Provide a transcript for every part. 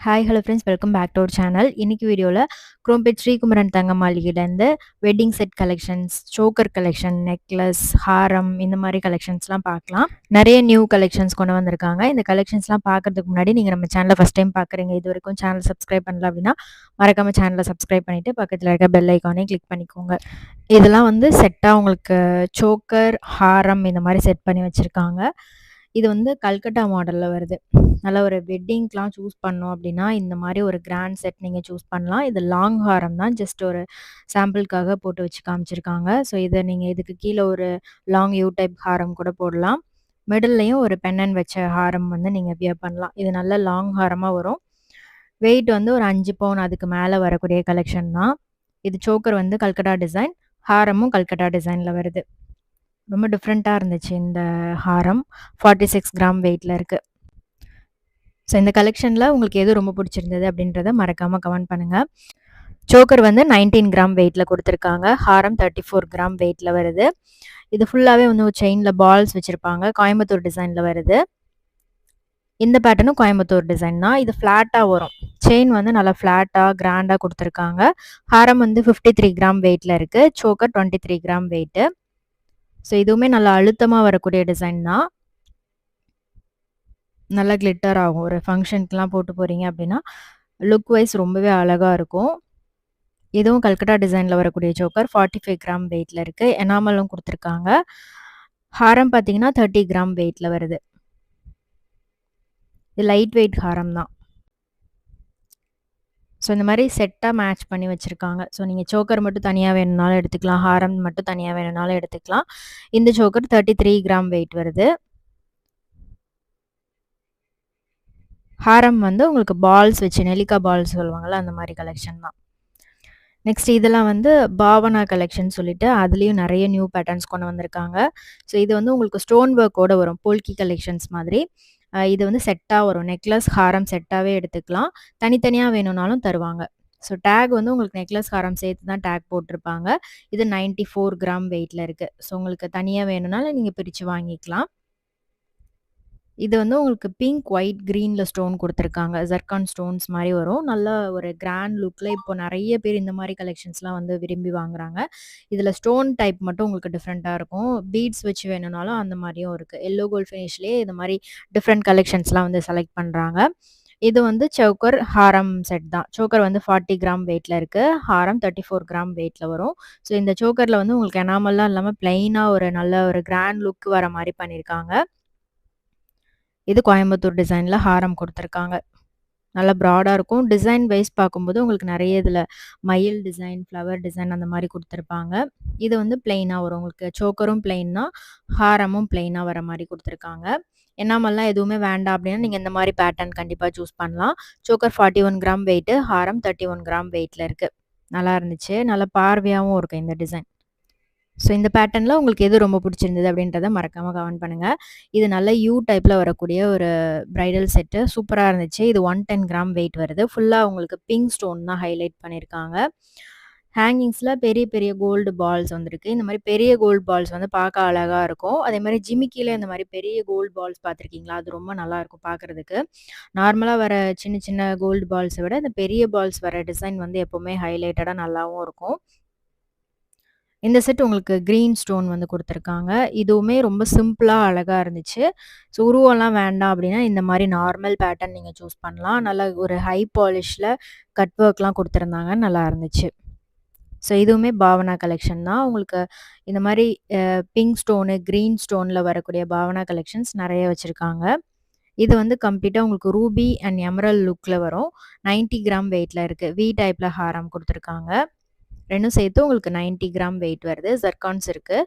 Hi hello friends, welcome back to our channel. இன்னைக்கு வீடியோவில் குரோம்பேட் ஸ்ரீகுமரன் தங்க மாளிகையிலேருந்து wedding set collections, choker collection, necklace, ஹாரம் இந்த மாதிரி கலெக்ஷன்ஸ்லாம் பார்க்கலாம். நிறைய நியூ கலெக்ஷன்ஸ் கொண்டு வந்திருக்காங்க. இந்த கலெக்ஷன்ஸ்லாம் பார்க்கறதுக்கு முன்னாடி நீங்கள் நம்ம சேனலை ஃபஸ்ட் டைம் பார்க்குறீங்க, இது வரைக்கும் சேனல் சப்ஸ்கிரைப் பண்ணல அப்படின்னா மறக்காமல் சேனலை சப்ஸ்கிரைப் பண்ணிவிட்டு பக்கத்தில் இருக்க பெல் ஐக்கானே கிளிக் பண்ணிக்கோங்க. இதெல்லாம் வந்து செட்டாக உங்களுக்கு சோக்கர், ஹாரம் இந்த மாதிரி செட் பண்ணி வச்சுருக்காங்க. இது வந்து கல்கட்டா மாடலில் வருது. நல்ல ஒரு வெட்டிங்க்கெலாம் சூஸ் பண்ணோம் அப்படின்னா இந்த மாதிரி ஒரு கிராண்ட் செட் நீங்கள் சூஸ் பண்ணலாம். இது லாங் ஹாரம் தான், ஜஸ்ட் ஒரு சாம்பிளுக்காக போட்டு வச்சு காமிச்சிருக்காங்க. ஸோ இதை நீங்கள் இதுக்கு கீழே ஒரு லாங் யூ டைப் ஹாரம் கூட போடலாம். மிடில்லையும் ஒரு பெண்ணன் வச்ச ஹாரம் வந்து நீங்கள் வியர் பண்ணலாம். இது நல்ல லாங் ஹாரமாக வரும். வெயிட் வந்து ஒரு 5 பவுன் அதுக்கு மேலே வரக்கூடிய கலெக்ஷன் தான். இது சோக்கர் வந்து கல்கட்டா டிசைன், ஹாரமும் கல்கட்டா டிசைனில் வருது. ரொம்ப டிஃப்ரெண்ட்டாக இருந்துச்சு இந்த ஹாரம். 46 கிராம் வெயிட்டில் இருக்குது. ஸோ இந்த கலெக்ஷனில் உங்களுக்கு எது ரொம்ப பிடிச்சிருந்தது அப்படின்றத மறக்காமல் கமெண்ட் பண்ணுங்கள். சோக்கர் வந்து 19 கிராம் வெயிட்டில் கொடுத்துருக்காங்க. ஹாரம் 34 கிராம் வெயிட்டில் வருது. இது ஃபுல்லாகவே வந்து ஒரு செயினில் பால்ஸ் வச்சுருப்பாங்க. கோயம்புத்தூர் டிசைனில் வருது. இந்த பேட்டர்னும் கோயம்புத்தூர் டிசைன் தான். இது ஃப்ளாட்டாக வரும். செயின் வந்து நல்லா ஃப்ளாட்டாக கிராண்டாக கொடுத்துருக்காங்க. ஹாரம் வந்து 53 கிராம் வெயிட்டில் இருக்குது. Choker 23 gram weight. ஸோ இதுவுமே நல்லா அழுத்தமாக வரக்கூடிய டிசைன் தான். நல்லா கிளிட்டர் ஆகும். ஒரு ஃபங்க்ஷனுக்குலாம் போட்டு போகிறீங்க அப்படின்னா லுக் வைஸ் ரொம்பவே அழகாக இருக்கும். இதுவும் கல்கட்டா டிசைனில் வரக்கூடிய சோக்கர் 45 கிராம் வெயிட்டில் இருக்குது. எனாமலும் கொடுத்துருக்காங்க. ஹாரம் பார்த்தீங்கன்னா 30 கிராம் வெயிட்டில் வருது. இது லைட் வெயிட் ஹாரம் தான். ஸோ இந்த மாதிரி செட்டாக மேட்ச் பண்ணி வச்சுருக்காங்க. ஸோ நீங்கள் சோக்கர் மட்டும் தனியாக வேணும்னாலும் எடுத்துக்கலாம், ஹாரம் மட்டும் தனியாக வேணும்னாலும் எடுத்துக்கலாம். இந்த சோக்கர் 33 கிராம் வெயிட் வருது. ஹாரம் வந்து உங்களுக்கு பால்ஸ் வச்சு, நெல்லிக்காய் பால்ஸ் சொல்லுவாங்கள்ல, அந்த மாதிரி கலெக்ஷன் தான். நெக்ஸ்ட் இதெல்லாம் வந்து பாவனா கலெக்ஷன் சொல்லிட்டு அதுலேயும் நிறைய நியூ பேட்டர்ன்ஸ் கொண்டு வந்திருக்காங்க. ஸோ இது வந்து உங்களுக்கு ஸ்டோன் ஒர்க்கோடு வரும், போல்கி கலெக்ஷன்ஸ் மாதிரி. இது வந்து செட்டாக வரும். நெக்லஸ், ஹாரம் செட்டாகவே எடுத்துக்கலாம். தனித்தனியாக வேணும்னாலும் தருவாங்க. ஸோ டேக் வந்து உங்களுக்கு நெக்லஸ், ஹாரம் சேர்த்து தான் டேக் போட்டிருப்பாங்க. இது 94 கிராம் வெயிட்டில் இருக்குது. ஸோ உங்களுக்கு தனியாக வேணும்னாலும் நீங்கள் பிரித்து வாங்கிக்கலாம். இது வந்து உங்களுக்கு பிங்க், ஒயிட், க்ரீனில் ஸ்டோன் கொடுத்துருக்காங்க. ஜர்கான் ஸ்டோன்ஸ் மாதிரி வரும். நல்ல ஒரு கிராண்ட் லுக்கில் இப்போ நிறைய பேர் இந்த மாதிரி கலெக்ஷன்ஸ்லாம் வந்து விரும்பி வாங்குறாங்க. இதில் ஸ்டோன் டைப் மட்டும் உங்களுக்கு டிஃப்ரெண்ட்டாக இருக்கும். பீட்ஸ் வச்சு வேணும்னாலும் அந்த மாதிரியும் இருக்குது. எல்லோ கோல்ட் ஃபினிஷ்லேயே இந்த மாதிரி டிஃப்ரெண்ட் கலெக்ஷன்ஸ்லாம் வந்து செலக்ட் பண்ணுறாங்க. இது வந்து சோக்கர் ஹாரம் செட் தான். சோக்கர் வந்து 40 கிராம் வெயிட்டில் இருக்குது. ஹாரம் 34 கிராம் வெயிட்டில் வரும். ஸோ இந்த சோக்கரில் வந்து உங்களுக்கு எனாமல்லாம் இல்லாமல் பிளைனாக ஒரு நல்ல ஒரு கிராண்ட் லுக் வர மாதிரி பண்ணியிருக்காங்க. இது கோயம்புத்தூர் டிசைனில் ஹாரம் கொடுத்துருக்காங்க. நல்லா ப்ராடாக இருக்கும். டிசைன் வைஸ் பார்க்கும்போது உங்களுக்கு நிறைய இதில் மயில் டிசைன், ஃப்ளவர் டிசைன் அந்த மாதிரி கொடுத்துருப்பாங்க. இது வந்து பிளெயினாக வரும். உங்களுக்கு சோக்கரும் பிளெயின் தான், ஹாரமும் பிளெயினாக வர மாதிரி கொடுத்துருக்காங்க. என்னாமல்லாம் எதுவுமே வேண்டாம் அப்படின்னா நீங்கள் இந்த மாதிரி பேட்டர்ன் கண்டிப்பாக சூஸ் பண்ணலாம். சோக்கர் 41 கிராம் வெயிட்டு, ஹாரம் 31 கிராம் வெயிட்டில் இருக்குது. நல்லா இருந்துச்சு. நல்லா பார்வையாகவும் இருக்கும் இந்த டிசைன். ஸோ இந்த பேட்டர்னில் உங்களுக்கு எது ரொம்ப பிடிச்சிருந்தது அப்படின்றத மறக்காமல் கமெண்ட் பண்ணுங்கள். இது நல்ல யூ டைப்பில் வரக்கூடிய ஒரு ப்ரைடல் செட்டு சூப்பராக இருந்துச்சு. இது 110 கிராம் வெயிட் வருது. ஃபுல்லாக உங்களுக்கு பிங்க் ஸ்டோன் தான் ஹைலைட் பண்ணியிருக்காங்க. ஹேங்கிங்ஸில் பெரிய பெரிய கோல்டு பால்ஸ் வந்திருக்கு. இந்த மாதிரி பெரிய கோல்டு பால்ஸ் வந்து பார்க்க அழகாக இருக்கும். அதே மாதிரி ஜிமிக்கியில் இந்த மாதிரி பெரிய கோல்டு பால்ஸ் பார்த்துருக்கீங்களா? அது ரொம்ப நல்லாயிருக்கும் பார்க்குறதுக்கு. நார்மலாக வர சின்ன சின்ன கோல்டு பால்ஸை விட இந்த பெரிய பால்ஸ் வர டிசைன் வந்து எப்போவுமே ஹைலைட்டடாக நல்லாவும் இருக்கும். இந்த செட் உங்களுக்கு க்ரீன் ஸ்டோன் வந்து கொடுத்துருக்காங்க. இதுவுமே ரொம்ப சிம்பிளாக அழகாக இருந்துச்சு. ஸோ உருவம்லாம் வேண்டாம் அப்படின்னா இந்த மாதிரி நார்மல் பேட்டர்ன் நீங்கள் சூஸ் பண்ணலாம். நல்லா ஒரு ஹை பாலிஷில் கட் ஒர்க்லாம் கொடுத்துருந்தாங்க, நல்லா இருந்துச்சு. ஸோ இதுவுமே பாவனா கலெக்ஷன் தான். உங்களுக்கு இந்த மாதிரி பிங்க் ஸ்டோனு, க்ரீன் ஸ்டோனில் வரக்கூடிய பாவனா கலெக்ஷன்ஸ் நிறைய வச்சுருக்காங்க. இது வந்து கம்ப்ளீட்டாக உங்களுக்கு ரூபி அண்ட் எமரல் லுக்கில் வரும். 90 கிராம் வெயிட்டில் இருக்குது. வி டைப்பில் ஹாரம் கொடுத்துருக்காங்க. ரெண்டும் சேர்த்து உங்களுக்கு 90 கிராம் வெயிட் வருது. ஜர்கான்ஸ் இருக்குது.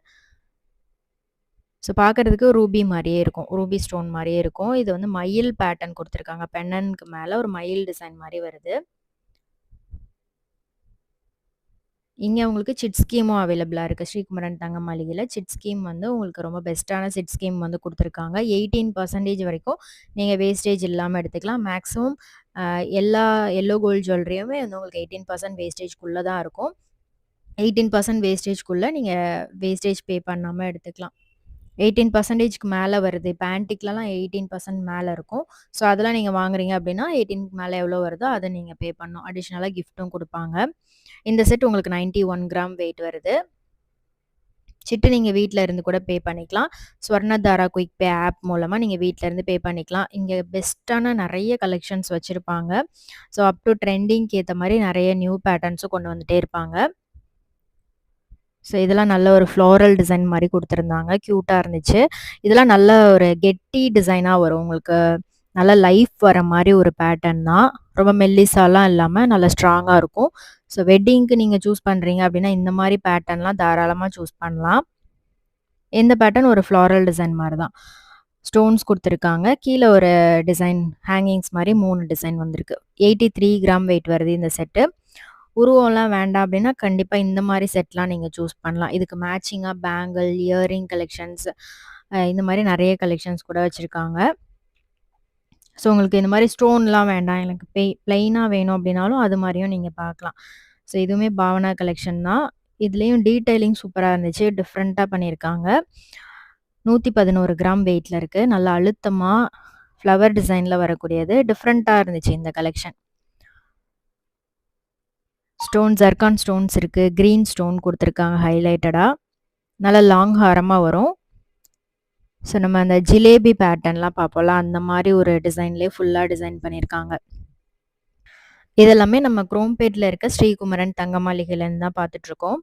ஸோ பார்க்குறதுக்கு ரூபி மாதிரியே இருக்கும், ரூபி ஸ்டோன் மாதிரியே இருக்கும். இது வந்து மயில் பேட்டர்ன் கொடுத்துருக்காங்க. பெண்ணனுக்கு மேலே ஒரு மயில் டிசைன் மாதிரி வருது. இங்கே உங்களுக்கு சிட் ஸ்கீமும் அவைலபிளாக இருக்குது. ஸ்ரீகுமரன் தங்க மாளிகையில் சிட் ஸ்கீம் வந்து உங்களுக்கு ரொம்ப பெஸ்ட்டான சிட் ஸ்கீம் வந்து கொடுத்துருக்காங்க. 18% வரைக்கும் நீங்கள் வேஸ்டேஜ் இல்லாமல் எடுத்துக்கலாம். மேக்ஸிமம் எல்லா எல்லோ கோல்டு ஜுவல்லரியுமே வந்து உங்களுக்கு 18% வேஸ்டேஜ்குள்ளே தான் இருக்கும். 18% வேஸ்டேஜ்குள்ளே நீங்கள் வேஸ்டேஜ் பே பண்ணாமல் எடுத்துக்கலாம். 18%க்கு மேல வருது. இப்ப ஆன்டிக்லலாம் 18% மேல இருக்கும். ஸோ அதெல்லாம் நீங்க வாங்குறீங்க அப்டின்னா, 18க்கு மேல எவ்வளோ வருதோ அத நீங்க பே பண்ணணும். அடிஷனலா கிஃப்ட்டும் குடுப்பாங்க. இந்த செட் உங்களுக்கு 91 கிராம் வெயிட் வருது. சிட்டு நீங்க வீட்ல இருந்து கூட பே பண்ணிக்கலாம். ஸ்வர்ணதாரா குயிக் பே ஆப் மூலமா நீங்க வீட்ல இருந்து பே பண்ணிக்கலாம். இங்க பெஸ்ட்டான நெறைய கலெக்ஷன்ஸ் வச்சிருப்பாங்க. ஸோ அப் டூ ட்ரெண்டிங்க்கு ஏத்த மாரி நெறைய நியூ பேட்டர்ன்ஸும் கொண்டு வந்துட்டே இருப்பாங்க. ஸோ இதெல்லாம் நல்ல ஒரு ஃப்ளோரல் டிசைன் மாரி குடுத்துருந்தாங்க. கியூட்டா இருந்துச்சு. இதெல்லாம் நல்ல ஒரு கெட்டி டிசைனா வரும். உங்களுக்கு நல்ல லைஃப் வர மாரி ஒரு பேட்டர்ன் தான். ரொம்ப மெல்லிசாலாம் இல்லாம நல்ல ஸ்ட்ராங்கா இருக்கும். ஸோ வெட்டிங்க்கு நீங்க சூஸ் பண்றீங்க அப்டின்னா, இந்த மாரி பேட்டர்ன்லாம் தாராளமா சூஸ் பண்ணலாம். இந்த பேட்டர்ன் ஒரு ஃப்ளோரல் டிசைன் மாரி தான். ஸ்டோன்ஸ் குடுத்துருக்காங்க. கீழ ஒரு டிசைன் ஹேங்கிங்ஸ் மாரி 3 டிசைன் வந்திருக்கு. 83 கிராம் வெயிட் வருது இந்த செட்டு. உருவம்லாம் வேண்டாம் அப்டின்னா, கண்டிப்பா இந்த மாரி செட்லாம் நீங்க சூஸ் பண்ணலாம். இதுக்கு மேட்சிங்கா பேங்கிள், இயரிங் கலெக்ஷன்ஸ் இந்த மாரி நெறைய கலெக்ஷன்ஸ் கூட வச்சிருக்காங்க. ஸோ உங்களுக்கு இந்த மாரி ஸ்டோன்லாம் வேண்டாம். எனக்கு பிளெயினா வேணும் அப்டின்னாலும், அது மாரியும் நீங்க பார்க்கலாம். ஸோ இதுவுமே பாவனா கலெக்ஷன் தான். இதுலயும் டீட்டெயிலிங் சூப்பரா இருந்துச்சு. டிஃப்ரெண்ட்டா பண்ணியிருக்காங்க. 111 கிராம் வெயிட்ல இருக்கு. நல்லா அழுத்தமா ஃப்ளவர் டிசைன்ல வரக்கூடியது. டிஃப்ரெண்ட்டா இருந்துச்சு இந்த கலெக்ஷன். ஜர்கான் ஸ்டோன்ஸ் இருக்கு. கிரீன் ஸ்டோன் குடுத்துருக்காங்க ஹைலைட்டடா. நல்ல லாங் ஹாரமா வரும். ஸோ நம்ம அந்த ஜிலேபி பேட்டர்ன்லாம் பார்ப்போம்ல, அந்த மாரி ஒரு டிசைன்லயே ஃபுல்லா டிசைன் பண்ணியிருக்காங்க. இதெல்லாமே நம்ம குரோம்பேட்ல இருக்க ஸ்ரீகுமரன் தங்க மாளிகையிலேருந்து தான் பார்த்துட்ருக்கோம்.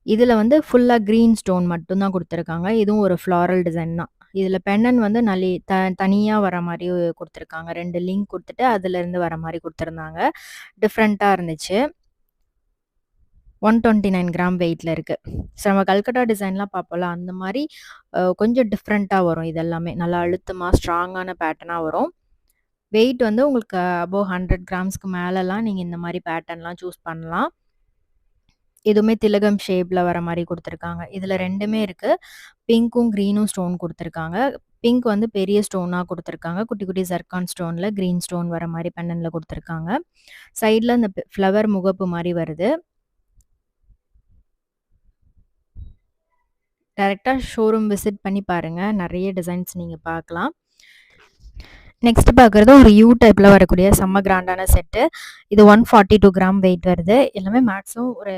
இதுல வந்து ஃபுல்லா கிரீன் ஸ்டோன் மட்டும் தான் குடுத்துருக்காங்க. இதுவும் ஒரு ஃப்ளாரல் டிசைன் தான். இதுல பெண்டன் வந்து தனியா வர மாரி குடுத்துருக்காங்க. 2 லிங்க் குடுத்துட்டு அதுலருந்து வர மாரி குடுத்துருந்தாங்க. டிஃப்ரெண்ட்டா இருந்துச்சு. 129 கிராம் வெயிட்ல இருக்கு. ஸோ நம்ம கல்கட்டா டிசைன்லாம் பார்ப்போம்ல, அந்த மாரி கொஞ்சம் டிஃப்ரெண்ட்டா வரும் இதெல்லாமே. நல்லா அழுத்தமா, ஸ்ட்ராங்கான பேட்டர்னா வரும். வெயிட் வந்து உங்களுக்கு அபோவ் 100 கிராம்ஸ்க்கு மேலலாம் நீங்க இந்த மாரி பேட்டர்ன்லாம் சூஸ் பண்ணலாம். இதுவுமே திலகம் ஷேப்ல வர மாரி குடுத்துருக்காங்க. இதுல 2மே இருக்கு. பிங்க்கும், கிரீனும் ஸ்டோன் குடுத்துருக்காங்க. பிங்க் வந்து பெரிய ஸ்டோனா குடுத்துருக்காங்க. குட்டி, குட்டி ஜர்கான் ஸ்டோன்ல கிரீன் ஸ்டோன் வர மாரி பெண்டன்ட்ல குடுத்துருக்காங்க. சைட்ல இந்த ஃப்ளவர் முகப்பு மாரி வருது. டைரக்ட்டா ஷோரூம் விசிட் பண்ணி பாருங்க. நெறைய டிசைன்ஸ் நீங்க பார்க்கலாம். நெக்ஸ்ட் பார்க்குறது ஒரு யூ டைப்ல வரக்கூடிய செம்ம கிராண்டான செட்டு. இது 142 கிராம் வெயிட் வருது. எல்லாமே மேக்ஸிமம் ஒரு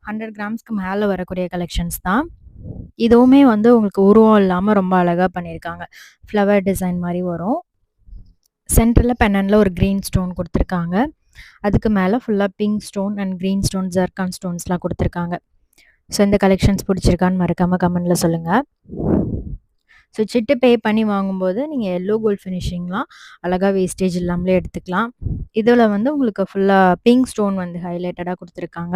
100 கிராம்ஸ்க்கு மேல வரக்கூடிய கலெக்ஷன்ஸ் தான். இதுவுமே வந்து உங்களுக்கு உருவம் இல்லாம ரொம்ப அழகா பண்ணியிருக்காங்க. ஃப்ளவர் டிசைன் மாரி வரும். சென்டர்ல பெண்டன்ட்ல ஒரு கிரீன் ஸ்டோன் குடுத்துருக்காங்க. அதுக்கு மேல ஃபுல்லா pink stone and green stone, zircon ஸ்டோன்ஸ்லாம் குடுத்துருக்காங்க. ஸோ இந்த கலெக்ஷன்ஸ் பிடிச்சிருக்கான்னு மறக்காம கமெண்ட்ல சொல்லுங்க. ஸோ சிட்டு பே பண்ணி வாங்கும்போது நீங்க எல்லோ கோல்ட் ஃபினிஷிங்லாம் அழகா வேஸ்டேஜ் இல்லாமலே எடுத்துக்கலாம். இதுல வந்து உங்களுக்கு ஃபுல்லா பிங்க் ஸ்டோன் வந்து ஹைலைட்டடா குடுத்துருக்காங்க.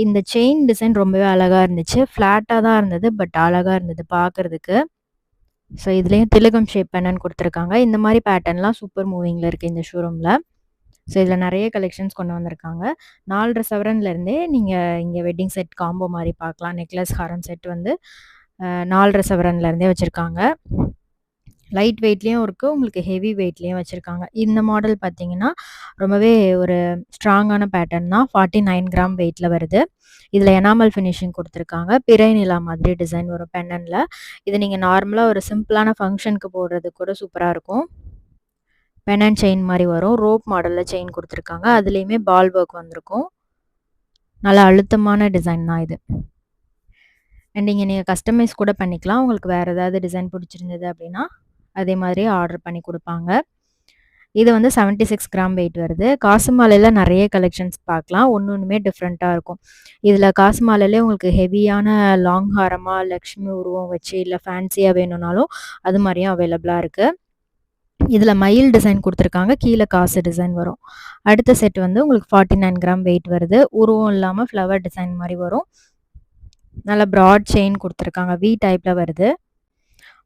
இந்த செயின் டிசைன் ரொம்பவே அழகா இருந்துச்சு. ஃப்ளாட்டா தான் இருந்தது. பட் அழகா இருந்தது பார்க்கறதுக்கு. ஸோ இதுலயும் திலகம் ஷேப் பெண்டன்ட் குடுத்துருக்காங்க. இந்த மாரி பேட்டர்ன்லாம் சூப்பர் மூவிங்ல இருக்கு இந்த ஷோரூம்ல. ஸோ இதுல நெறைய கலெக்ஷன்ஸ் கொண்டு வந்திருக்காங்க. 4.5 சவரன்லேருந்தே நீங்க இங்க வெட்டிங் செட் காம்போ மாரி பார்க்கலாம். நெக்லஸ், ஹாரம் செட் வந்து 4.5 சவரன்லேருந்தே வச்சிருக்காங்க. லைட் வெயிட்லயும் இருக்கு. உங்களுக்கு ஹெவி வெயிட்லயும் வச்சிருக்காங்க. இந்த மாடல் பார்த்தீங்கன்னா, ரொம்பவே ஒரு ஸ்ட்ராங்கான பேட்டர்ன் தான். 49 கிராம் வெயிட்ல வருது. இதுல எனாமல் ஃபினிஷிங் குடுத்துருக்காங்க. பிறை நிலா மாதிரி டிசைன் வரும் பெண்டன்ட்ல. இது நீங்க நார்மலா ஒரு சிம்பிளான ஃபங்ஷனுக்கு போடுறதுக்கு கூட சூப்பரா இருக்கும். பெண்டன்ட் செயின் மாரி வரும். ரோப் மாடல்ல செயின் குடுத்துருக்காங்க. அதுலயுமே பால் ஒர்க் வந்திருக்கும். நல்லா அழுத்தமான டிசைன் தான் இது. அண்ட் இங்க நீங்க கஸ்டமைஸ் கூட பண்ணிக்கலாம். உங்களுக்கு வேற ஏதாவது டிசைன் பிடிச்சிருந்தது அப்படின்னா, அதே மாதிரி ஆர்டர் பண்ணி குடுப்பாங்க. இது வந்து 76 கிராம் வெயிட் வருது. காசு மாலையில நெறைய கலெக்ஷன்ஸ் பார்க்கலாம். ஒண்ணுமே டிஃப்ரெண்ட்டா இருக்கும். இதுல காசு மாலையிலே உங்களுக்கு ஹெவியான லாங் ஹாரமா லக்ஷ்மி உருவம் வச்சு, இல்ல ஃபேன்சியா வேணும்னாலும் அது மாரியும் அவைலபிளா இருக்கு. இதுல மயில் டிசைன் குடுத்துருக்காங்க. கீழ காசு டிசைன் வரும். அடுத்த செட் வந்து உங்களுக்கு 49 கிராம் வெயிட் வருது. உருவம் இல்லாம ஃப்ளவர் டிசைன் மாரி வரும். நல்ல பிராட் செயின் குடுத்துருக்காங்க. வி டைப்ல வருது.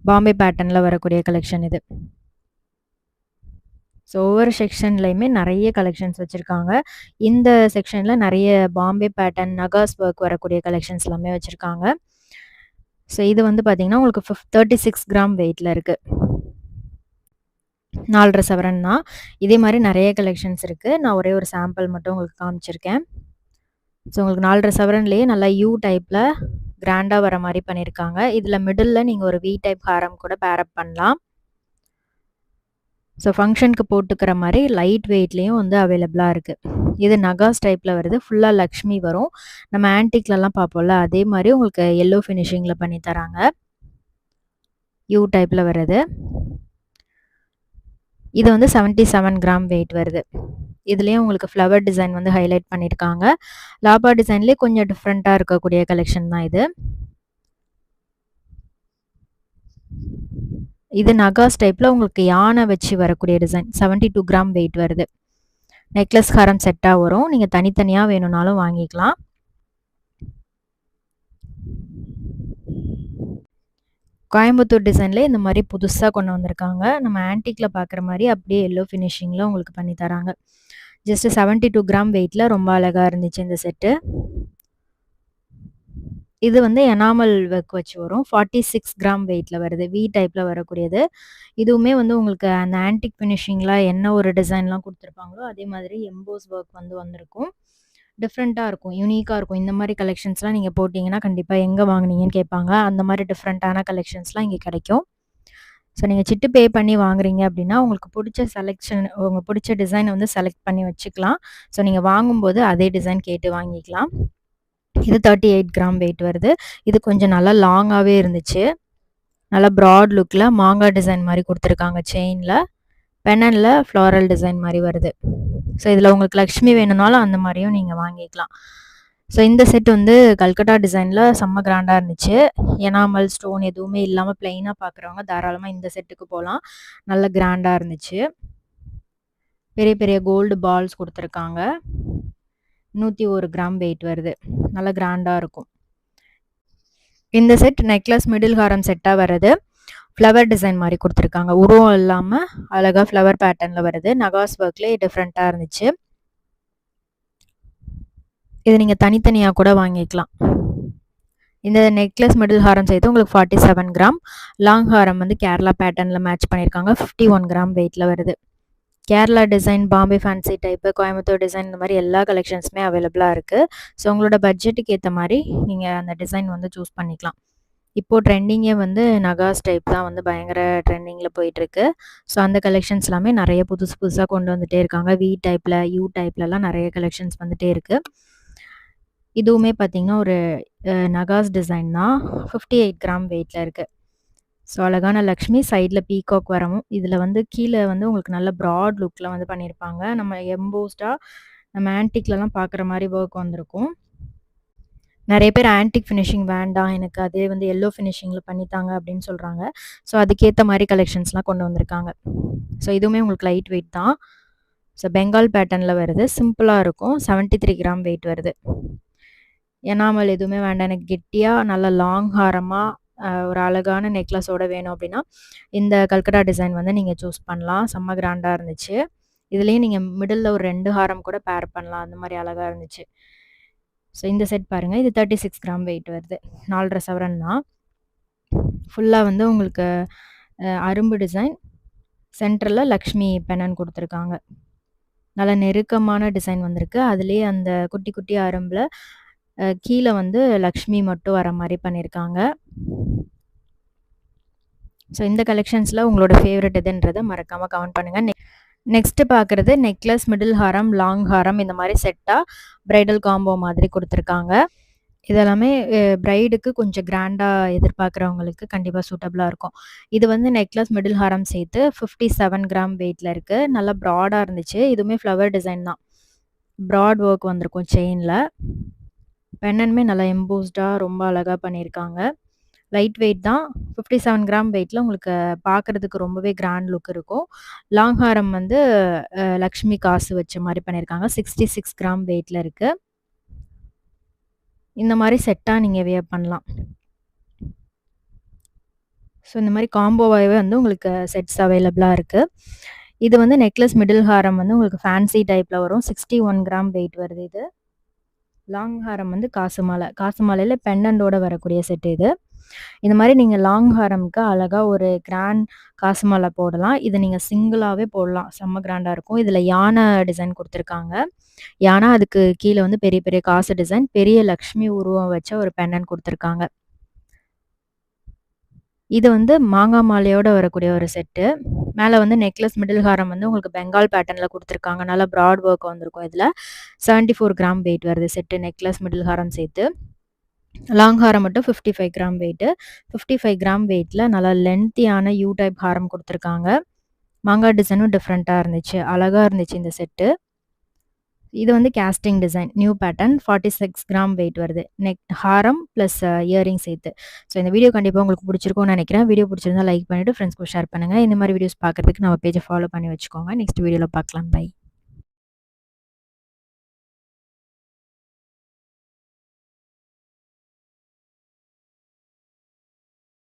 பாம்பே பேட்டர்ன்ல வரக்கூடிய கலெக்ஷன் இது. ஸோ ஒவ்வொரு செக்ஷன்லயுமே நெறைய கலெக்ஷன்ஸ் வச்சிருக்காங்க. இந்த செக்ஷன்ல நெறைய பாம்பே பேட்டர்ன், நகாஸ் ஒர்க் வரக்கூடிய கலெக்ஷன்ஸ் எல்லாமே வச்சிருக்காங்க. ஸோ இது வந்து பார்த்தீங்கன்னா, உங்களுக்கு 36 கிராம் வெயிட்ல இருக்கு. 4.5 சவரன் தான். இதே மாரி நெறைய கலெக்ஷன்ஸ் இருக்கு. நான் ஒரே ஒரு சாம்பிள் மட்டும் உங்களுக்கு காமிச்சிருக்கேன். ஸோ உங்களுக்கு 4.5 சவரன்லேயே நல்லா யூ டைப்ல கிராண்டா வர மாரி பண்ணியிருக்காங்க. இதுல மிடில்ல நீங்க ஒரு வி டைப் ஹாரம் கூட பேர் அப் பண்ணலாம். ஸோ ஃபங்க்ஷனுக்கு போட்டுக்கிற மாரி லைட் வெயிட்லேயும் வந்து அவைலபிளாக இருக்குது. இது நகாஸ் டைப்பில் வருது. ஃபுல்லாக லக்ஷ்மி வரும். நம்ம ஆன்டிக்லலாம் பார்ப்போம்ல, அதே மாதிரி உங்களுக்கு எல்லோ ஃபினிஷிங்கில் பண்ணி தராங்க. யூ டைப்பில் வருது. இது வந்து 77 கிராம் வெயிட் வருது. இதுலேயும் உங்களுக்கு ஃப்ளவர் டிசைன் வந்து ஹைலைட் பண்ணியிருக்காங்க. லாபா டிசைன்லேயே கொஞ்சம் டிஃப்ரெண்ட்டாக இருக்கக்கூடிய கலெக்ஷன் தான் இது. இது நகாஸ் டைப்பில் உங்களுக்கு யானை வச்சு வரக்கூடிய டிசைன். 72 கிராம் வெயிட் வருது. நெக்லஸ் ஹாரம் செட்டாக வரும். நீங்கள் தனித்தனியாக வேணும்னாலும் வாங்கிக்கலாம். கோயம்புத்தூர் டிசைன்லேயே இந்த மாதிரி புதுசாக கொண்டு வந்திருக்காங்க. நம்ம ஆன்டிக்கில் பார்க்குற மாதிரி அப்படியே எல்லோ ஃபினிஷிங்கில் உங்களுக்கு பண்ணி தராங்க. ஜஸ்ட்டு 72 கிராம் வெயிட்டில் ரொம்ப அழகாக இருந்துச்சு இந்த செட்டு. இது வந்து எனாமல் ஒர்க் வச்சு வரும். 46 கிராம் வெயிட்டில் வருது. வி டைப்பில் வரக்கூடியது. இதுவுமே வந்து உங்களுக்கு அந்த ஆன்டிக் ஃபினிஷிங்கில் என்ன ஒரு டிசைன்லாம் கொடுத்துருப்பாங்களோ அதே மாதிரி எம்போஸ் ஒர்க் வந்து வந்திருக்கும். டிஃப்ரெண்ட்டாக இருக்கும், யூனிக்காக இருக்கும். இந்த மாதிரி கலெக்ஷன்ஸ்லாம் நீங்கள் போட்டிங்கன்னா கண்டிப்பாக எங்கே வாங்குனீங்கன்னு கேட்பாங்க. அந்த மாதிரி டிஃப்ரெண்ட்டான கலெக்ஷன்ஸ்லாம் இங்கே கிடைக்கும். ஸோ நீங்கள் சிட்டு பே பண்ணி வாங்குறீங்க அப்படின்னா உங்களுக்கு பிடிச்ச செலெக்ஷன், உங்களுக்கு பிடிச்ச டிசைனை வந்து செலக்ட் பண்ணி வச்சுக்கலாம். ஸோ நீங்கள் வாங்கும்போது அதே டிசைன் கேட்டு வாங்கிக்கலாம். இது 38 கிராம் வெயிட் வருது. இது கொஞ்சம் நல்லா லாங்காகவே இருந்துச்சு. நல்லா ப்ராட் லுக்கில் மாங்காய் டிசைன் மாதிரி கொடுத்துருக்காங்க. செயினில் பெனனில் ஃப்ளாரல் டிசைன் மாதிரி வருது. ஸோ இதில் உங்களுக்கு லக்ஷ்மி வேணும்னாலும் அந்த மாதிரியும் நீங்கள் வாங்கிக்கலாம். ஸோ இந்த செட் வந்து கல்கட்டா டிசைனில் செம்ம கிராண்டாக இருந்துச்சு. எனாமல் ஸ்டோன் எதுவுமே இல்லாமல் பிளெயினாக பார்க்குறவங்க தாராளமாக இந்த செட்டுக்கு போகலாம். நல்ல கிராண்டாக இருந்துச்சு. பெரிய பெரிய கோல்டு பால்ஸ் கொடுத்துருக்காங்க. 101 கிராம் வெயிட் வருது. நல்ல கிராண்டாக இருக்கும். இந்த செட் நெக்லஸ் மிடில் ஹாரம் செட்டாக வருது. ஃப்ளவர் டிசைன் மாதிரி கொடுத்துருக்காங்க. உருவம் இல்லாமல் அழகாக ஃப்ளவர் பேட்டர்னில் வருது. நகாஸ் ஒர்க்லேயே டிஃப்ரெண்ட்டாக இருந்துச்சு. இது நீங்கள் தனித்தனியாக கூட வாங்கிக்கலாம். இந்த நெக்லஸ் மிடில் ஹாரம் சேர்த்து உங்களுக்கு 47 கிராம். லாங் ஹாரம் வந்து கேரளா பேட்டர்னில் மேட்ச் பண்ணியிருக்காங்க. 51 கிராம் வெயிட்டில் வருது. Kerala design, Bombay fancy type, Coimbatore design, இந்த மாதிரி எல்லா கலெக்ஷன்ஸுமே அவைலபிளாக இருக்குது. ஸோ உங்களோட பட்ஜெட்டுக்கு ஏற்ற மாதிரி நீங்கள் அந்த டிசைன் வந்து சூஸ் பண்ணிக்கலாம். இப்போது ட்ரெண்டிங்கே வந்து நகாஸ் டைப் தான் வந்து பயங்கர ட்ரெண்டிங்கில் போயிட்டுருக்கு. ஸோ அந்த கலெக்ஷன்ஸ் எல்லாமே நிறைய புதுசு புதுசாக கொண்டு வந்துகிட்டே இருக்காங்க. வி டைப்பில், யூ டைப்லலாம் நிறைய கலெக்ஷன்ஸ் வந்துகிட்டே இருக்குது. இதுவுமே பார்த்திங்கன்னா ஒரு நகாஸ் டிசைன் தான். 58 கிராம் வெயிட்டில் இருக்குது. ஸோ அழகான லக்ஷ்மி, சைடில் பீகாக் வரவும், இதில் வந்து கீழே வந்து உங்களுக்கு நல்ல ப்ராட் லுக்கில் வந்து பண்ணியிருப்பாங்க. நம்ம எம்போஸ்டாக நம்ம ஆன்டிக்லலாம் பார்க்குற மாதிரி ஒர்க் வந்திருக்கும். நிறைய பேர் ஆன்டிக் ஃபினிஷிங் வேண்டாம், எனக்கு அதே வந்து எல்லோ ஃபினிஷிங்கில் பண்ணித்தாங்க அப்படின்னு சொல்கிறாங்க. ஸோ அதுக்கேற்ற மாதிரி கலெக்ஷன்ஸ்லாம் கொண்டு வந்திருக்காங்க. ஸோ இதுவுமே உங்களுக்கு லைட் வெயிட் தான். ஸோ பெங்கால் பேட்டர்னில் வருது. சிம்பிளாக இருக்கும். 73 கிராம் வெயிட் வருது. எனாமல் எதுவுமே வேண்டாம், எனக்கு கெட்டியாக நல்ல லாங் ஹாரமாக ஒரு அழகான நெக்லஸோடு வேணும் அப்படின்னா இந்த கல்கட்டா டிசைன் வந்து நீங்கள் சூஸ் பண்ணலாம். செம்ம கிராண்டாக இருந்துச்சு. இதுலேயும் நீங்கள் மிடில் ஒரு 2 ஹாரம் கூட பேர் பண்ணலாம். அந்த மாதிரி அழகாக இருந்துச்சு. ஸோ இந்த செட் பாருங்கள். இது 36 கிராம் வெயிட் வருது. 4.5 சவரன் தான். ஃபுல்லாக வந்து உங்களுக்கு அரும்பு டிசைன், சென்டரில் லக்ஷ்மி பெனன் கொடுத்துருக்காங்க. நல்ல நெருக்கமான டிசைன் வந்திருக்கு. அதுலேயே அந்த குட்டி குட்டி அரும்பில் கீழே வந்து லக்ஷ்மி மட்டும் வர மாதிரி பண்ணியிருக்காங்க. ஸோ இந்த கலெக்ஷன்ஸில் உங்களோட ஃபேவரட் எதுன்றதை மறக்காமல் கமெண்ட் பண்ணுங்கள். நெக்ஸ்ட்டு பார்க்குறது நெக்லஸ் மிடில் ஹாரம், லாங் ஹாரம், இந்த மாதிரி செட்டாக ப்ரைடல் காம்போ மாதிரி கொடுத்துருக்காங்க. இதெல்லாமே ப்ரைடுக்கு கொஞ்சம் கிராண்டாக எதிர்பார்க்குறவங்களுக்கு கண்டிப்பாக சூட்டபுளாக இருக்கும். இது வந்து நெக்லஸ் மிடில் ஹாரம் சேர்த்து 57 கிராம் வெயிட்டில் இருக்குது. நல்லா ப்ராடாக இருந்துச்சு. இதுவுமே ஃப்ளவர் டிசைன் தான். ப்ராட் ஒர்க் வந்திருக்கும் செயினில். பென்னனுமே நல்லா எம்போஸ்டாக ரொம்ப அழகாக பண்ணியிருக்காங்க. லைட் வெயிட் தான். 57 கிராம் வெயிட்டில் உங்களுக்கு பார்க்குறதுக்கு ரொம்பவே கிராண்ட் லுக் இருக்கும். லாங் ஹாரம் வந்து லக்ஷ்மி காசு வச்ச மாதிரி பண்ணியிருக்காங்க. 66 கிராம் வெயிட்டில் இருக்குது. இந்த மாதிரி செட்டாக நீங்கள் வியர் பண்ணலாம். ஸோ இந்த மாதிரி காம்போவாகவே வந்து உங்களுக்கு செட்ஸ் அவைலபிளாக இருக்குது. இது வந்து நெக்லஸ் மிடில் ஹாரம் வந்து உங்களுக்கு ஃபேன்சி டைப்பில் வரும். 61 கிராம் வெயிட் வருது. இது லாங் ஹாரம் வந்து காசு மாலை, காசு மாலையில் பெண்டண்டோடு வரக்கூடிய செட்டு இது. இந்த மாதிரி நீங்கள் லாங் ஹாரம்க்கு அழகாக ஒரு கிராண்ட் காசு மாலை போடலாம். இதை நீங்கள் சிங்கிளாகவே போடலாம், செம்ம கிராண்டாக இருக்கும். இதில் யானை டிசைன் கொடுத்துருக்காங்க. யானை, அதுக்கு கீழே வந்து பெரிய பெரிய காசு டிசைன், பெரிய லக்ஷ்மி உருவம் வச்ச ஒரு பெண்டன் கொடுத்துருக்காங்க. இது வந்து மாங்காய் மாலையோட வரக்கூடிய ஒரு செட்டு. மேலே வந்து நெக்லஸ் மிடில் ஹாரம் வந்து உங்களுக்கு பெங்கால் பேட்டர்னில் கொடுத்துருக்காங்க. நல்லா ப்ராட் ஒர்க் வந்திருக்கும். இதில் 74 கிராம் வெயிட் வருது செட்டு, நெக்லஸ் மிடில் ஹாரம் சேர்த்து. லாங் ஹாரம் மட்டும் 55 கிராம் வெயிட்டு. 55 கிராம் வெயிட்டில் நல்லா லென்த்தியான யூ டைப் ஹாரம் கொடுத்துருக்காங்க. மாங்காய் டிசைனும் டிஃப்ரெண்ட்டாக இருந்துச்சு, அழகாக இருந்துச்சு இந்த செட்டு. இது வந்து casting design, new pattern, 46 gram wait வருது. நெக் ஹாரம் ப்ளஸ் இயரிங் சேர்த்து. ஸோ இந்த வீடியோ கண்டிப்பாக உங்களுக்கு பிடிச்சிருக்கும்னு நினைக்கிறேன். வீடியோ பிடிச்சிருந்தா லைக் பண்ணிவிட்டு ஃப்ரெண்ட்ஸ்க்கு ஷேர் பண்ணுங்கள். இந்த மாதிரி வீடியோஸ் பார்க்குறதுக்கு நம்ம பேஜை ஃபாலோ பண்ணி வச்சுக்கோங்க. நெக்ஸ்ட் வீடியோவில் பார்க்கலாம். பை.